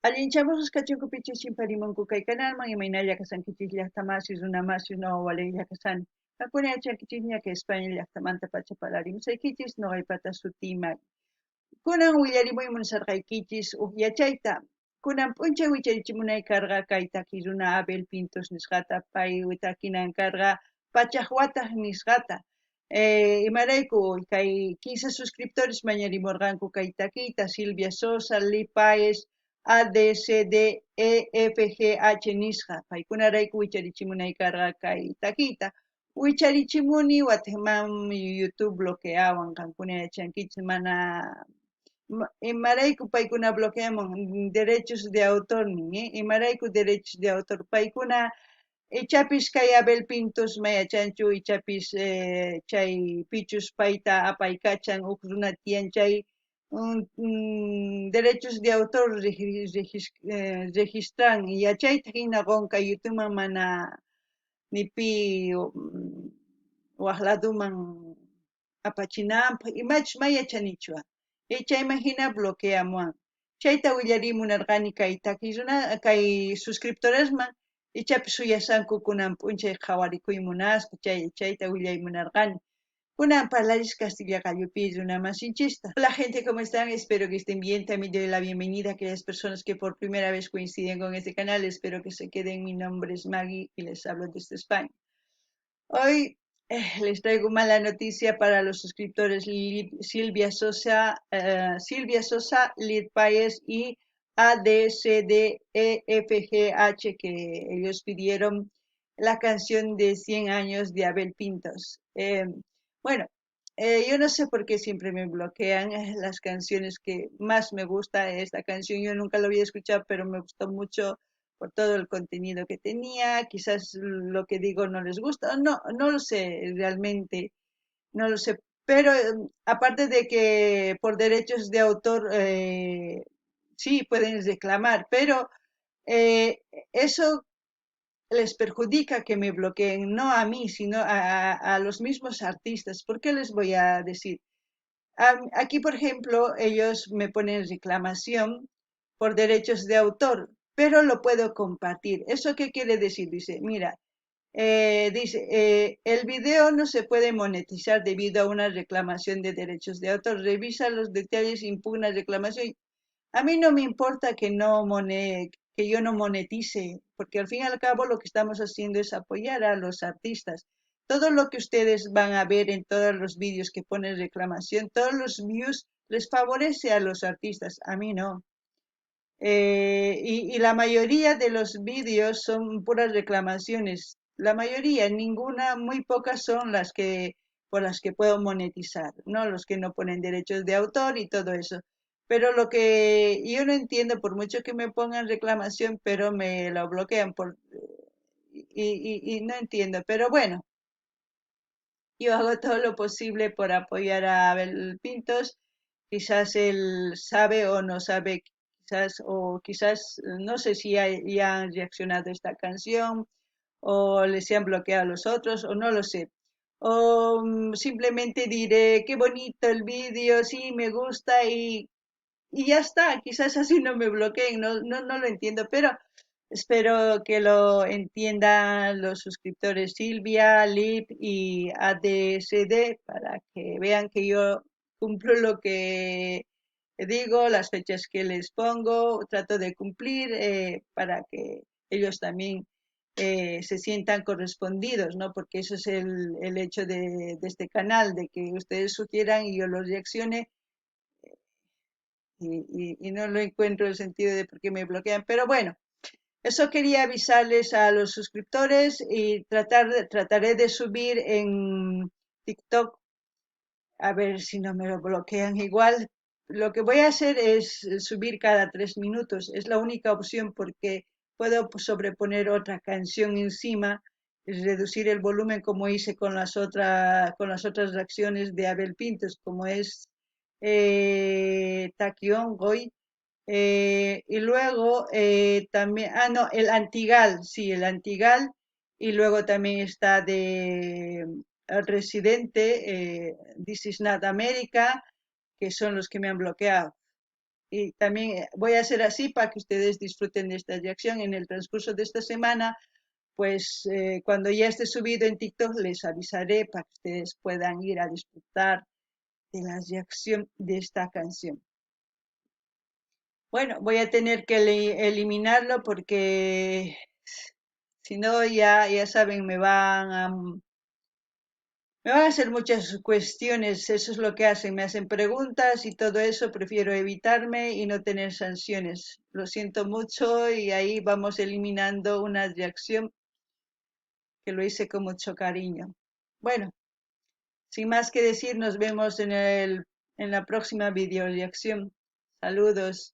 Allinchamos kachunkupichis chimparimunku kay kanalman imaynalla kasankichis llaqtamasis runamasis wawalay llaqtasani. Hakuna yachankichis ña España llaqtamanta pachapalarimusaykichis noqaypata sutiyman. Kunan willariymun sarqaykichis yachayta. Kunan p'unchay wicharichimunay karqa kay taki runa Abel Pintos nisqata pay takinan karqa pachaq wataq nisqata. Imarayku kay 15 suscriptores mañarimurqanku kay takiyta Silvia Sosa, Lee Paez, ADCDEFGH nisqa paykunarayku wicharichimunay karqa kay takiyta. Wicharichimuni wathman YouTube bloqueawan qankuna yachankichis mana imarayku paykuna bloqueamun derechos de autor imarayku derechos de autor paykuna ichapis kay Abel Pintos mayachanchu ichapis chay pichus payta apaykachan uk runa tiyan chay derechos de autor registran yachayta hina qonqa YouTubeman mana nipi waqladuman apachinanpaq imachus mayachanichwa chayman hina bloqueamuwan chayta willarimunarqani kay taki runa kay suscriptoresman ichapis suyasanku kunan p'unchay qhawarikuy munasqa chayta willaymunarqani kunan parlaris Castilla Gallupi runa masinchista. Hola gente, ¿cómo están? Espero que estén bien. También doy la bienvenida a aquellas personas que por primera vez coinciden con este canal. Espero que se queden. Mi nombre es Maggie y les hablo desde España. Hoy les traigo mala noticia para los suscriptores Silvia Sosa, Lid Paez y ADCDEFGH, que ellos pidieron la canción de 100 años de Abel Pintos. Bueno, yo no sé por qué siempre me bloquean las canciones que más me gusta. Esta canción yo nunca la había escuchado, pero me gustó mucho por todo el contenido que tenía, quizás lo que digo no les gusta, no lo sé realmente, no lo sé, pero aparte de que por derechos de autor sí pueden reclamar, pero eh, eso les perjudica que me bloqueen, no a mí, sino a los mismos artistas. ¿Por qué les voy a decir? Aquí, por ejemplo, ellos me ponen reclamación por derechos de autor, pero lo puedo compartir. ¿Eso qué quiere decir? Dice, mira, el video no se puede monetizar debido a una reclamación de derechos de autor. Revisa los detalles, impugna reclamación. A mí no me importa que yo no monetice, porque al fin y al cabo lo que estamos haciendo es apoyar a los artistas. Todo lo que ustedes van a ver en todos los vídeos que ponen reclamación, todos los views les favorece a los artistas, a mí no. Y la mayoría de los vídeos son puras reclamaciones. La mayoría, ninguna, muy pocas son las que por las que puedo monetizar, ¿no? Los que no ponen derechos de autor y todo eso. Pero lo que yo no entiendo, por mucho que me pongan reclamación, pero me lo bloquean y no entiendo. Pero bueno, yo hago todo lo posible por apoyar a Abel Pintos. Quizás él sabe o no sabe, quizás no sé si ya han reaccionado a esta canción o les han bloqueado a los otros o no lo sé. O simplemente diré qué bonito el vídeo, sí, me gusta y ya está. Quizás así no me bloqueen, no lo entiendo, pero espero que lo entiendan los suscriptores Silvia, Lip y ADCD para que vean que yo cumplo lo que digo, las fechas que les pongo, trato de cumplir para que ellos también se sientan correspondidos, ¿no? Porque eso es el hecho de este canal, de que ustedes sugieran y yo los reaccione y no lo encuentro el sentido de por qué me bloquean, pero bueno. Eso quería avisarles a los suscriptores y trataré de subir en TikTok a ver si no me lo bloquean igual. Lo que voy a hacer es subir cada 3 minutos. Es la única opción porque puedo sobreponer otra canción encima, reducir el volumen como hice con las otras reacciones de Abel Pintos, como es Taquión Goy. Y luego también, no, el Antigal, sí, el Antigal. Y luego también está de Residente, This is not America, que son los que me han bloqueado. Y también voy a hacer así para que ustedes disfruten de esta reacción en el transcurso de esta semana. Pues cuando ya esté subido en TikTok les avisaré para que ustedes puedan ir a disfrutar de la reacción de esta canción. Bueno, voy a tener que eliminarlo porque si no ya saben, me van a hacer muchas cuestiones, eso es lo que hacen, me hacen preguntas y todo eso, prefiero evitarme y no tener sanciones. Lo siento mucho y ahí vamos eliminando una reacción que lo hice con mucho cariño. Bueno, sin más que decir, nos vemos en la próxima video reacción. Saludos.